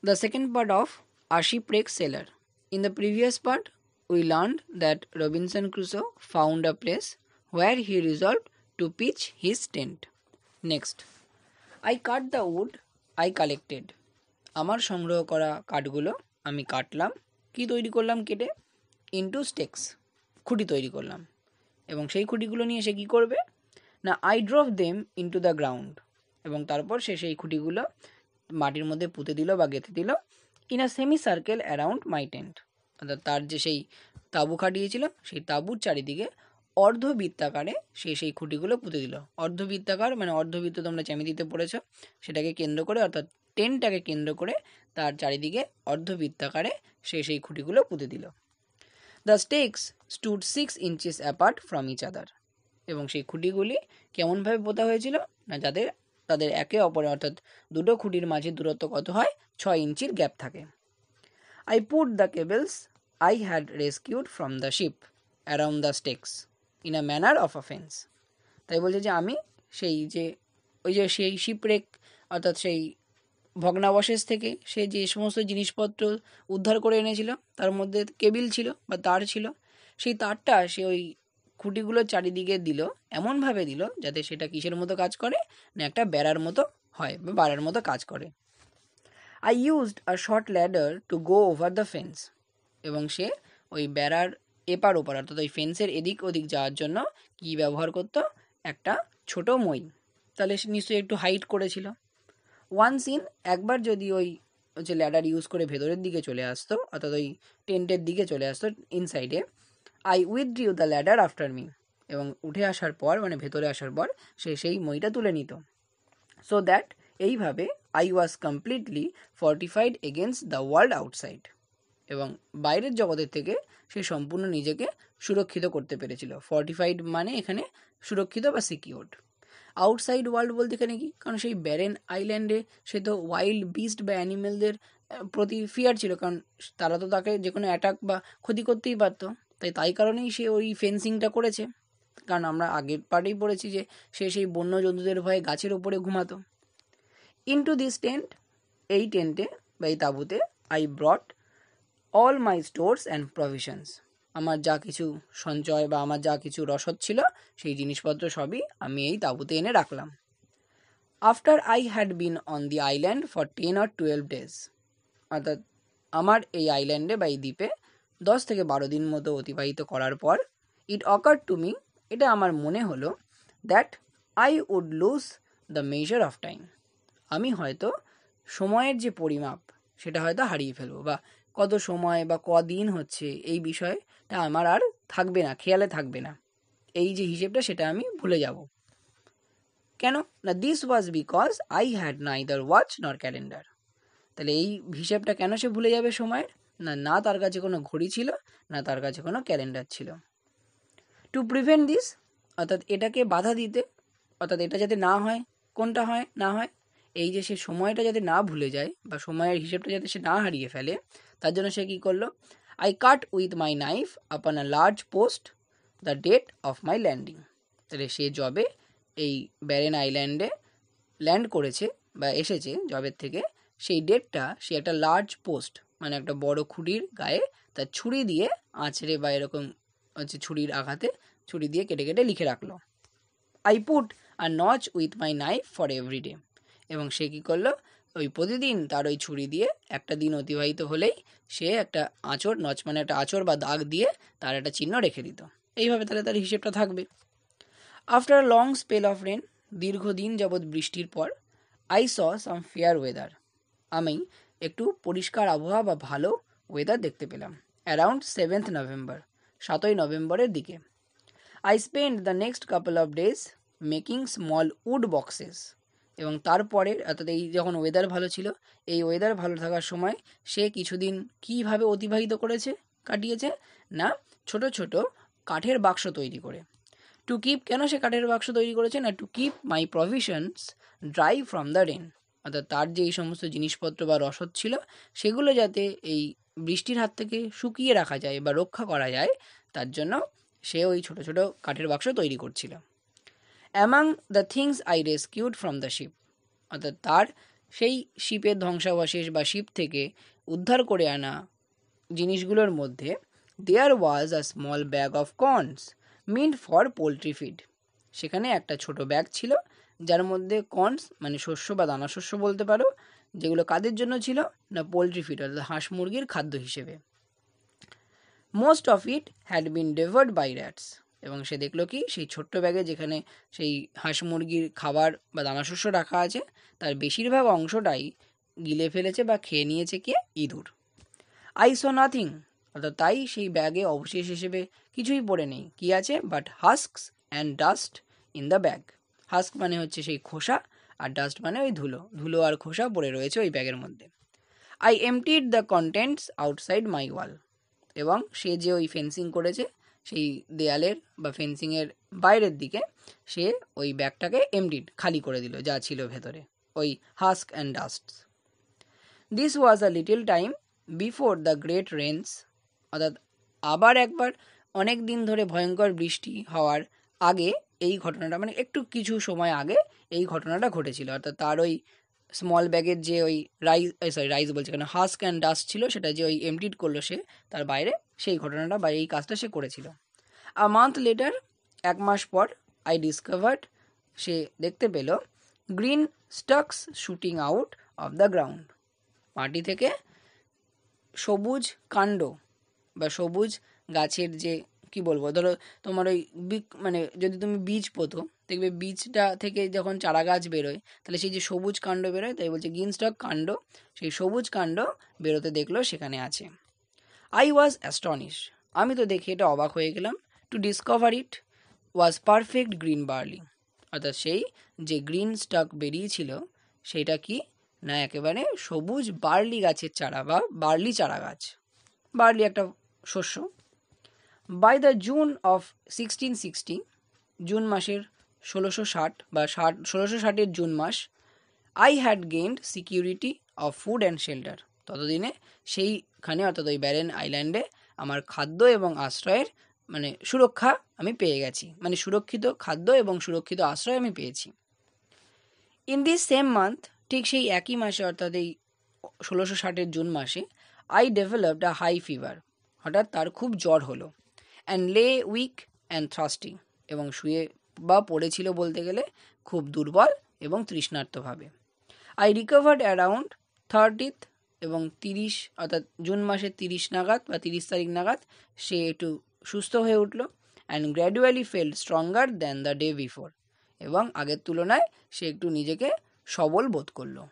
The second part of A Shipwreck Sailor. In the previous part, we learned that Robinson Crusoe found a place where he resolved to pitch his tent. Next, I cut the wood I collected. আমার সংগ্রহ করা কাঠগুলো আমি কাটলাম, কি তৈরি করলাম কেটে, ইনটু স্টেক্স, খুঁটি তৈরি করলাম। এবং সেই খুঁটিগুলো নিয়ে সে কী করবে না, I drove them into the ground, এবং তারপর সে সেই খুঁটিগুলো মাটির মধ্যে পুঁতে দিল বা গেঁথে দিল, in a semi circle around my tent, অর্থাৎ তার যে সেই তাঁবু খাটিয়েছিল সেই তাঁবুর চারিদিকে অর্ধবৃত্তাকারে সে সেই খুঁটিগুলো পুঁতে দিল। অর্ধবৃত্তাকার মানে অর্ধবৃত্ত তোমরা জ্যামিতিতে পড়েছ, সেটাকে কেন্দ্র করে অর্থাৎ টেনটাকে কেন্দ্র করে তার চারিদিকে অর্ধবৃত্তাকারে সে সেই খুঁটিগুলো পুঁতে দিল। The stakes stood 6 inches apart from each other, এবং সেই খুঁটিগুলি কেমনভাবে পোতা হয়েছিল না, যাদের তাদের একে অপরে অর্থাৎ দুটো খুঁটির মাঝে দূরত্ব কত হয়, 6 ইঞ্চির গ্যাপ থাকে। I put the cables I had rescued from the ship around the stakes in a manner of a fence. তাই বলছে যে আমি সেই শিপরেক অর্থাৎ সেই ভগ্নাবশেষ থেকে সে যে সমস্ত জিনিসপত্র উদ্ধার করে এনেছিল, তার মধ্যে কেবিল ছিল বা তার ছিল, সেই তারটা সে ওই খুঁটিগুলোর চারিদিকে দিল, এমনভাবে দিল যাতে সেটা কিসের মতো কাজ করে না, একটা বেড়ার মতো হয় বা বাড়ার মতো কাজ করে। I used a short ladder to go over the fence, এবং সে ওই বেড়ার এপার ওপার অর্থাৎ ওই ফেন্সের এদিক ওদিক যাওয়ার জন্য কি ব্যবহার করতো, একটা ছোট মই। তাহলে সে নিশ্চয়ই একটু হাইট করেছিল। ওয়ান্স ইন, একবার যদি ওই হচ্ছে ল্যাডার ইউজ করে ভেতরের দিকে চলে আসতো অর্থাৎ ওই টেন্টের দিকে চলে আসতো ইনসাইডে, I withdrew the ladder after me, এবং উঠে আসার পর মানে ভেতরে আসার পর সে সেই মইটা তুলে নিত। সো দ্যাট এইভাবে I was completely fortified against the world outside, এবং বাইরের জগতের থেকে সে সম্পূর্ণ নিজেকে সুরক্ষিত করতে পেরেছিল। ফর্টিফাইড মানে এখানে সুরক্ষিত বা সিকিউরড। আউটসাইড ওয়ার্ল্ড বলতে এখানে কি, কারণ সেই ব্যারেন আইল্যান্ডে সে তো ওয়াইল্ড বিস্ট বা অ্যানিমেলদের প্রতি ফিয়ার ছিল, কারণ তারা তো তাকে যে কোনো অ্যাটাক বা ক্ষতি করতেই পারতো। তাই কারণেই সে ওই ফেন্সিংটা করেছে, কারণ আমরা আগের পার্টেই পড়েছি যে সে সেই বন্য জন্তুদের ভয়ে গাছের ওপরে ঘুমাতো। ইনটু দিস টেন্ট, এই টেন্টে বা এই তাঁবুতে, I brought all my stores and provisions, আমার যা কিছু সঞ্চয় বা আমার যা কিছু রসদ ছিল সেই জিনিসপত্র সবই আমি এই তাঁবুতে এনে রাখলাম। After I had been on the island for 10 or 12 days, অর্থাৎ আমার এই আইল্যান্ডে বা এই দ্বীপে 10 থেকে 12 দিন মতো অতিবাহিত করার পর, ইট অকার টু মি, এটা আমার মনে হলো, that I would lose the measure of time, আমি হয়তো সময়ের যে পরিমাপ সেটা হয়তো হারিয়ে ফেলবো, বা কত সময় বা কদিন হচ্ছে এই বিষয়টা আমার আর থাকবে না, খেয়ালে থাকবে না, এই যে হিসেবটা সেটা আমি ভুলে যাব। কেন না, this was because I had neither watch নর ক্যালেন্ডার, তাহলে এই হিসেবটা কেন সে ভুলে যাবে সময়ের, না তার কাছে কোনো ঘড়ি ছিল, না তার কাছে কোনো ক্যালেন্ডার ছিল। টু প্রিভেন্ট দিস, অর্থাৎ এটাকে বাধা দিতে, অর্থাৎ এটা যাতে না হয়, কোনটা হয় না হয়, এই যে সে সময়টা যাতে না ভুলে যায় বা সময়ের হিসেবটা যাতে সে না হারিয়ে ফেলে, তার জন্য সে কী করলো, I cut with my knife upon a large post the date of my landing, তাহলে সে যবে এই ব্যারেন আইল্যান্ডে ল্যান্ড করেছে বা এসেছে জবের থেকে, সেই ডেটটা সে একটা লার্জ পোস্ট মানে একটা বড় খুঁটির গায়ে তার ছুরি দিয়ে আঁচড়ে বা এরকম হচ্ছে ছুরির আঘাতে ছুরি দিয়ে কেটে কেটে লিখে রাখলো। I put a notch with my knife for every day, এবং সে কী করলো, ওই প্রতিদিন তার ওই ছুরি দিয়ে একটা দিন অতিবাহিত হলেই সে একটা আঁচড়, নচ মানে একটা আঁচড় বা দাগ দিয়ে তার একটা চিহ্ন রেখে দিত। এইভাবে তাহলে তার হিসেবটা থাকবে। After a long spell of rain, দীর্ঘদিন যাবৎ বৃষ্টির পর, I saw some fair weather, আমি একটু পরিষ্কার আবহাওয়া বা ভালো ওয়েদার দেখতে পেলাম। অ্যারাউন্ড 7th নভেম্বর, 7ই নভেম্বরের দিকে। I spend the next couple of days making small wood boxes, এবং তারপরে অর্থাৎ এই যখন ওয়েদার ভালো ছিল, এই ওয়েদার ভালো থাকার সময় সে কিছুদিন কীভাবে অতিবাহিত করেছে, কাটিয়েছে না, ছোট ছোট কাঠের বাক্স তৈরি করে। টু কিপ, কেন সে কাঠের বাক্স তৈরি করেছে না, to keep my provisions dry from the rain, অর্থাৎ তার যে এই সমস্ত জিনিসপত্র বা রসদ ছিল সেগুলো যাতে এই বৃষ্টির হাত থেকে শুকিয়ে রাখা যায় বা রক্ষা করা যায়, তার জন্য সে ওই ছোট ছোট কাঠের বাক্স তৈরি করছিল। Among the things I rescued from the ship, অর্থাৎ তার সেই শিপের ধ্বংসাবশেষ বা শিপ থেকে উদ্ধার করে আনা জিনিসগুলোর মধ্যে there was a small bag of corns meant for poultry feed. সেখানে একটা ছোট ব্যাগ ছিল যার মধ্যে কর্নস মানে শস্য বা দানা শস্য বলতে পারো, যেগুলো কাদের জন্য ছিল না পোলট্রি ফিড অর্থাৎ হাঁস মুরগির খাদ্য হিসেবে। Most of it had been devoured by rats. এবং সে দেখলো কি সেই ছোট্ট ব্যাগে যেখানে সেই হাঁস মুরগির খাবার বা দানাশস্য রাখা আছে তার বেশিরভাগ অংশটাই গিলে ফেলেছে বা খেয়ে নিয়েছে কে ইঁদুর। আই স নাথিং, অর্থাৎ তাই সেই ব্যাগে অবশেষ হিসেবে কিছুই পড়ে নেই, কি আছে but husks and dust in the bag. Husk মানে হচ্ছে সেই খোসা, আর ডাস্ট মানে ওই ধুলো, ধুলো আর খোসা পড়ে রয়েছে ওই ব্যাগের মধ্যে। I emptied the contents outside my wall. এবং সে যে ওই ফেন্সিং করেছে সেই দেয়ালের বা ফেন্সিংয়ের বাইরের দিকে সে ওই ব্যাগটাকে এমটিড খালি করে দিল যা ছিল ভেতরে ওই husk and dusts. This was a little time before the great rains, অর্থাৎ আবার একবার অনেক দিন ধরে ভয়ঙ্কর বৃষ্টি হওয়ার আগে এই ঘটনাটা, মানে একটু কিছু সময় আগে এই ঘটনাটা ঘটেছিল। অর্থাৎ তার ওই স্মল ব্যাগের যে ওই রাইস বলছে কেন হাস্ক অ্যান্ড ডাস্ট ছিল সেটা যে ওই এমটিড করলো সে তার বাইরে, সেই ঘটনাটা বা এই কাজটা সে করেছিল। আ মান্থ লেটার, এক মাস পর, আই ডিসকভার্ড, সে দেখতে পেল green stalks shooting out of the ground, মাটি থেকে সবুজ কাণ্ড বা সবুজ গাছের যে কি বলবো, ধরো তোমার ওই মানে যদি তুমি বীজ পোতো দেখবে বীজটা থেকে যখন চারা গাছ বেরোয় তাহলে সেই যে সবুজ কাণ্ড বেরোয়, তাই বলছে গ্রিন স্টক কাণ্ড, সেই সবুজ কাণ্ড বেরোতে দেখলো সেখানে আছে। আই ওয়াজ অ্যাস্টনিশ, আমি তো দেখে এটা অবাক হয়ে গেলাম। To discover it was perfect green barley, অর্থাৎ সেই যে গ্রিন স্টক বেরিয়েছিল সেইটা কি না একেবারে সবুজ বার্লি গাছের চারা বা বার্লি চারা গাছ। বার্লি একটা শস্য। By the June of 1660, June মাসের 1660 বা 1660-এর জুন মাস, I had gained security of food and shelter, ততদিনে সেইখানে অর্থাৎ ওই ব্যারেন আইল্যান্ডে আমার খাদ্য এবং আশ্রয়ের মানে সুরক্ষা আমি পেয়ে গেছি, মানে সুরক্ষিত খাদ্য এবং সুরক্ষিত আশ্রয় আমি পেয়েছি। ইন দিস সেম মান্থ, ঠিক সেই একই মাসে অর্থাৎ এই 1660-এর জুন মাসে, I developed a high fever, হঠাৎ তার খুব জ্বর হলো, অ্যান্ড লে উইক অ্যান্ড থ্রাস্টি, এবং শুয়ে বা পড়েছিল বলতে গেলে খুব দুর্বল এবং তৃষ্ণার্তভাবে। আই রিকভার্ড অ্যারাউন্ড 30th, এবং 30 অর্থাৎ জুন মাসের 30 নাগাদ বা 30 তারিখ নাগাদ সে একটু সুস্থ হয়ে উঠল, and gradually felt stronger than the day before, এবং আগের তুলনায় সে একটু নিজেকে সবল বোধ করলো।